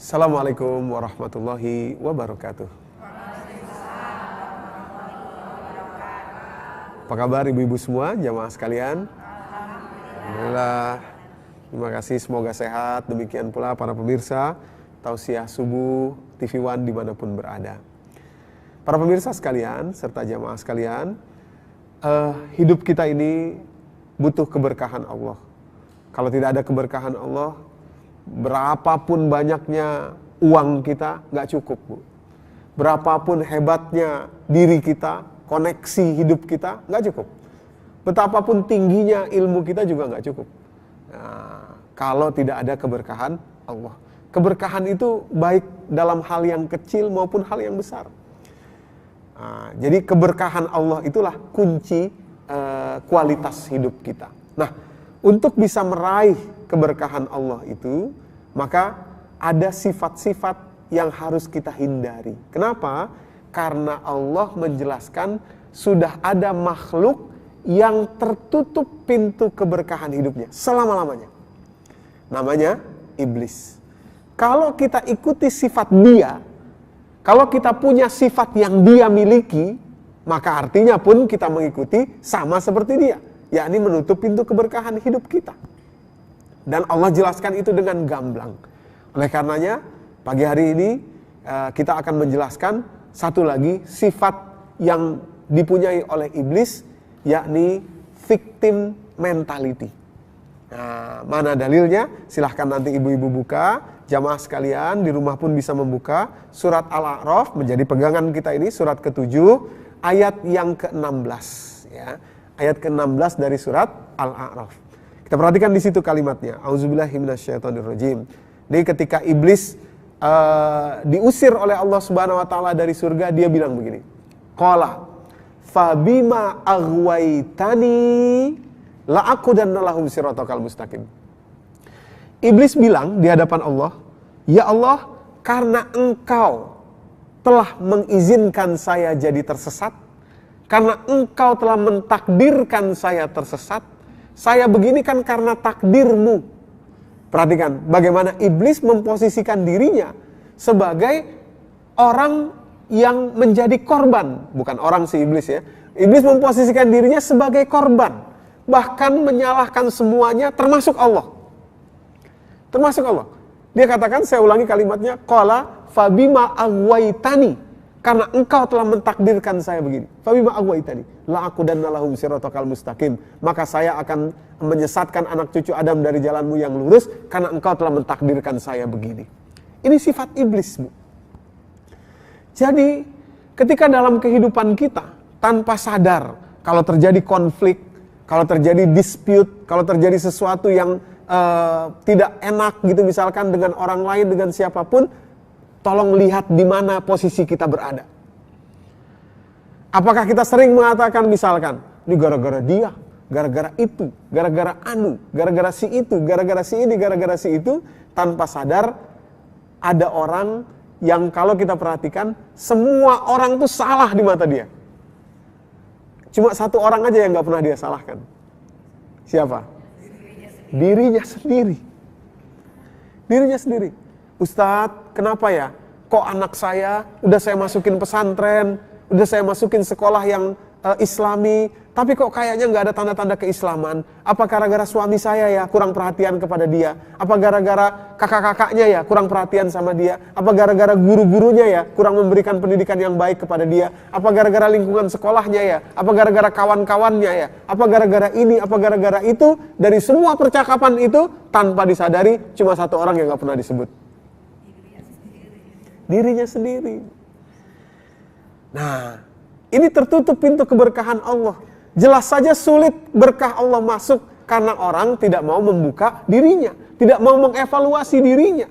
Assalamualaikum warahmatullahi wabarakatuh. Apa kabar ibu-ibu semua, jamaah sekalian? Alhamdulillah. Terima kasih, semoga sehat. Demikian pula para pemirsa Tausiah Subuh TV One dimanapun berada. Para pemirsa sekalian, serta jamaah sekalian, hidup kita ini butuh keberkahan Allah. Kalau tidak ada keberkahan Allah, berapapun banyaknya uang kita nggak cukup, Bu. Berapapun hebatnya diri kita, koneksi hidup kita nggak cukup. Betapapun tingginya ilmu kita juga nggak cukup. Nah, kalau tidak ada keberkahan Allah. Keberkahan itu baik dalam hal yang kecil maupun hal yang besar. Nah, jadi keberkahan Allah itulah kunci kualitas hidup kita. Nah, untuk bisa meraih keberkahan Allah itu, maka ada sifat-sifat yang harus kita hindari. Kenapa? Karena Allah menjelaskan sudah ada makhluk yang tertutup pintu keberkahan hidupnya selama-lamanya. Namanya iblis. Kalau kita ikuti sifat dia, kalau kita punya sifat yang dia miliki, maka artinya pun kita mengikuti sama seperti dia, yakni menutup pintu keberkahan hidup kita. Dan Allah jelaskan itu dengan gamblang. Oleh karenanya, pagi hari ini kita akan menjelaskan satu lagi sifat yang dipunyai oleh iblis, yakni victim mentality. Nah, mana dalilnya? Silahkan nanti ibu-ibu buka. Jamaah sekalian di rumah pun bisa membuka surat Al-A'raf, menjadi pegangan kita ini, surat ke-7, ayat yang ke-16. Ya. Ayat ke-16 dari surat Al-A'raf. Kita perhatikan di situ kalimatnya. Auzubillahi minasyaitonirrajim. Jadi ketika iblis diusir oleh Allah Subhanahu wa taala dari surga, dia bilang begini. Qala fabima aghwaytani la'aqudanna lahum siratal mustaqim. Iblis bilang di hadapan Allah, "Ya Allah, karena Engkau telah mengizinkan saya jadi tersesat, karena Engkau telah mentakdirkan saya tersesat, saya begini kan karena takdir-Mu." Perhatikan bagaimana iblis memposisikan dirinya sebagai orang yang menjadi korban. Bukan orang si iblis ya. Iblis memposisikan dirinya sebagai korban. Bahkan menyalahkan semuanya termasuk Allah. Termasuk Allah. Dia katakan, saya ulangi kalimatnya, qala fabima aghwaytani, karena Engkau telah mentakdirkan saya begini. Fabima aghwaytani la'aqudanna lahum siratal mustaqim, maka saya akan menyesatkan anak cucu Adam dari jalanmu yang lurus karena Engkau telah mentakdirkan saya begini. Ini sifat iblis, Bu. Jadi, ketika dalam kehidupan kita tanpa sadar, kalau terjadi konflik, kalau terjadi dispute, kalau terjadi sesuatu yang tidak enak gitu misalkan dengan orang lain, dengan siapapun, tolong lihat di mana posisi kita berada. Apakah kita sering mengatakan misalkan, ini gara-gara dia, gara-gara itu, gara-gara anu, gara-gara si itu, gara-gara si ini, gara-gara si itu, tanpa sadar ada orang yang kalau kita perhatikan, semua orang tuh salah di mata dia. Cuma satu orang aja yang gak pernah dia salahkan. Siapa? Dirinya sendiri. Dirinya sendiri. Ustadz, kenapa ya? Kok anak saya, udah saya masukin pesantren, udah saya masukin sekolah yang islami, tapi kok kayaknya nggak ada tanda-tanda keislaman? Apa gara-gara suami saya ya kurang perhatian kepada dia? Apa gara-gara kakak-kakaknya ya kurang perhatian sama dia? Apa gara-gara guru-gurunya ya kurang memberikan pendidikan yang baik kepada dia? Apa gara-gara lingkungan sekolahnya ya? Apa gara-gara kawan-kawannya ya? Apa gara-gara ini? Apa gara-gara itu? Dari semua percakapan itu tanpa disadari cuma satu orang yang nggak pernah disebut. Dirinya sendiri. Nah, ini tertutup pintu keberkahan Allah. Jelas saja sulit berkah Allah masuk karena orang tidak mau membuka dirinya, tidak mau mengevaluasi dirinya.